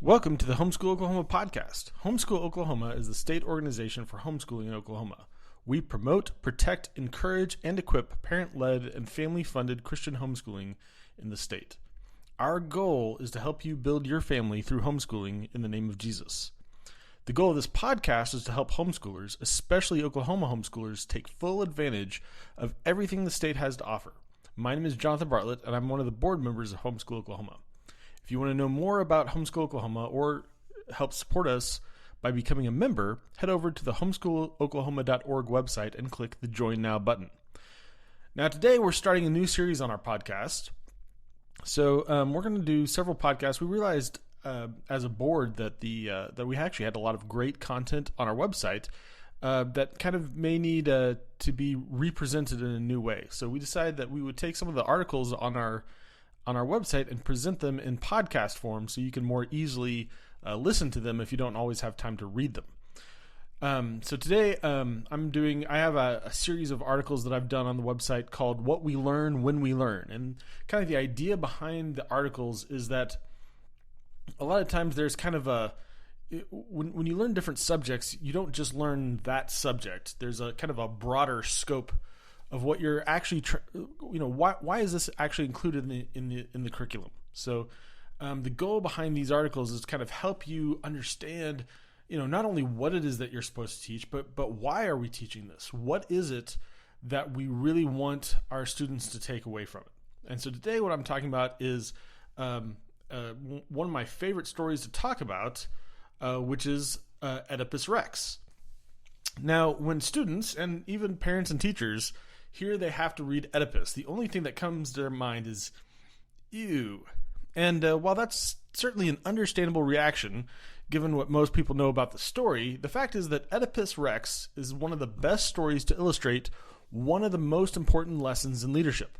Welcome to the Homeschool Oklahoma podcast. Homeschool Oklahoma is the state organization for homeschooling in Oklahoma. We promote, protect, encourage, and equip parent-led and family-funded Christian homeschooling in the state. Our goal is to help you build your family through homeschooling in the name of Jesus. The goal of this podcast is to help homeschoolers, especially Oklahoma homeschoolers, take full advantage of everything the state has to offer. My name is Jonathan Bartlett, and I'm one of the board members of Homeschool Oklahoma. If you want to know more about Homeschool Oklahoma or help support us by becoming a member, head over to the homeschooloklahoma.org website and click the Join Now button. Now today we're starting a new series on our podcast. So we're going to do several podcasts. We realized as a board that that we actually had a lot of great content on our website that kind of may need to be represented in a new way. So we decided that we would take some of the articles on our website and present them in podcast form so you can more easily listen to them if you don't always have time to read them. So today I have a series of articles that I've done on the website called What We Learn When We Learn. And kind of the idea behind the articles is that a lot of times there's kind of when you learn different subjects, you don't just learn that subject. There's a kind of a broader scope of what you're actually, why is this actually included in the curriculum? So the goal behind these articles is to kind of help you understand, not only what it is that you're supposed to teach, but why are we teaching this? What is it that we really want our students to take away from it? And so today what I'm talking about is one of my favorite stories to talk about, which is Oedipus Rex. Now, when students and even parents and teachers here they have to read Oedipus, the only thing that comes to their mind is, ew. And while that's certainly an understandable reaction, given what most people know about the story, the fact is that Oedipus Rex is one of the best stories to illustrate one of the most important lessons in leadership.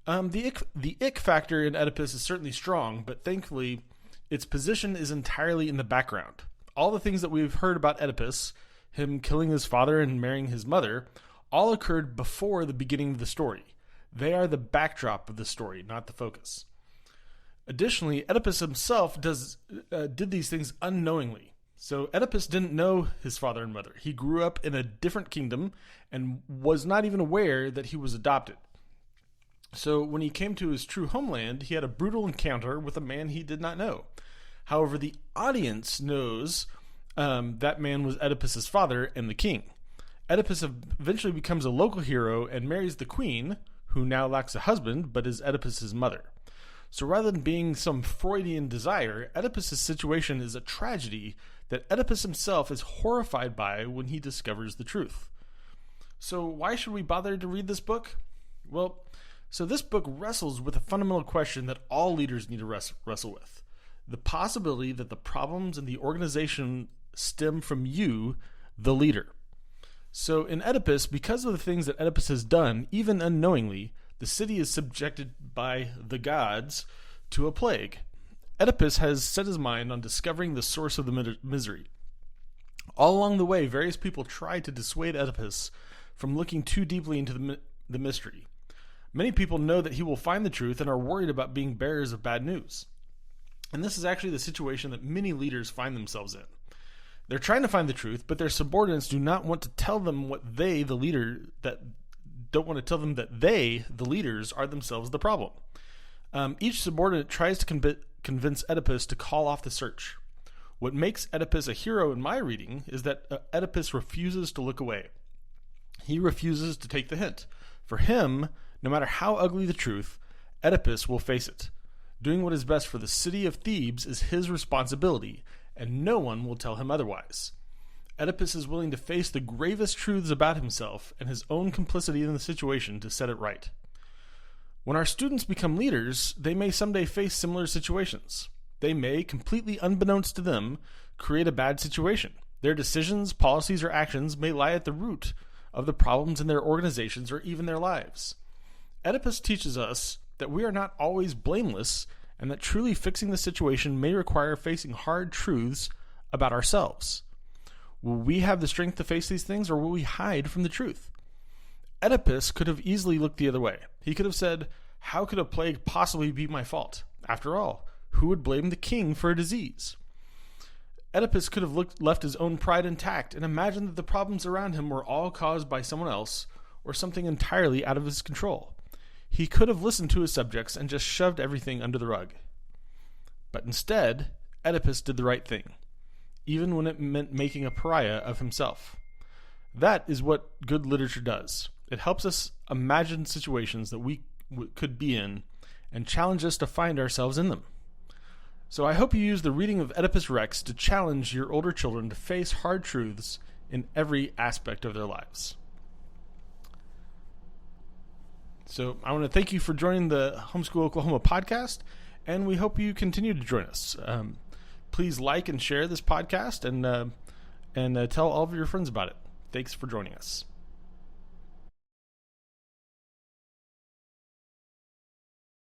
The ick factor in Oedipus is certainly strong, but thankfully, its position is entirely in the background. All the things that we've heard about Oedipus, him killing his father and marrying his mother, all occurred before the beginning of the story. They are the backdrop of the story, not the focus. Additionally, Oedipus himself did these things unknowingly. So Oedipus didn't know his father and mother. He grew up in a different kingdom and was not even aware that he was adopted. So when he came to his true homeland, he had a brutal encounter with a man he did not know. However, the audience knows that man was Oedipus's father and the king. Oedipus eventually becomes a local hero and marries the queen, who now lacks a husband, but is Oedipus's mother. So rather than being some Freudian desire, Oedipus's situation is a tragedy that Oedipus himself is horrified by when he discovers the truth. So why should we bother to read this book? Well, so this book wrestles with a fundamental question that all leaders need to wrestle with. The possibility that the problems in the organization stem from you, the leader. So in Oedipus, because of the things that Oedipus has done, even unknowingly, the city is subjected by the gods to a plague. Oedipus has set his mind on discovering the source of the misery. All along the way, various people try to dissuade Oedipus from looking too deeply into the mystery. Many people know that he will find the truth and are worried about being bearers of bad news. And this is actually the situation that many leaders find themselves in. They're trying to find the truth, but their subordinates do not want to tell them what they, the leaders, are themselves the problem. Each subordinate tries to convince Oedipus to call off the search. What makes Oedipus a hero in my reading is that Oedipus refuses to look away. He refuses to take the hint. For him, no matter how ugly the truth, Oedipus will face it. Doing what is best for the city of Thebes is his responsibility, and no one will tell him otherwise. Oedipus is willing to face the gravest truths about himself and his own complicity in the situation to set it right. When our students become leaders, they may someday face similar situations. They may, completely unbeknownst to them, create a bad situation. Their decisions, policies, or actions may lie at the root of the problems in their organizations or even their lives. Oedipus teaches us that we are not always blameless and that truly fixing the situation may require facing hard truths about ourselves. Will we have the strength to face these things, or will we hide from the truth? Oedipus could have easily looked the other way. He could have said, "How could a plague possibly be my fault? After all, who would blame the king for a disease? Oedipus could have left his own pride intact and imagined that the problems around him were all caused by someone else or something entirely out of his control. He could have listened to his subjects and just shoved everything under the rug. But instead, Oedipus did the right thing, even when it meant making a pariah of himself. That is what good literature does. It helps us imagine situations that we could be in and challenge us to find ourselves in them. So I hope you use the reading of Oedipus Rex to challenge your older children to face hard truths in every aspect of their lives. So I want to thank you for joining the Homeschool Oklahoma podcast, and we hope you continue to join us. Please like and share this podcast and tell all of your friends about it. Thanks for joining us.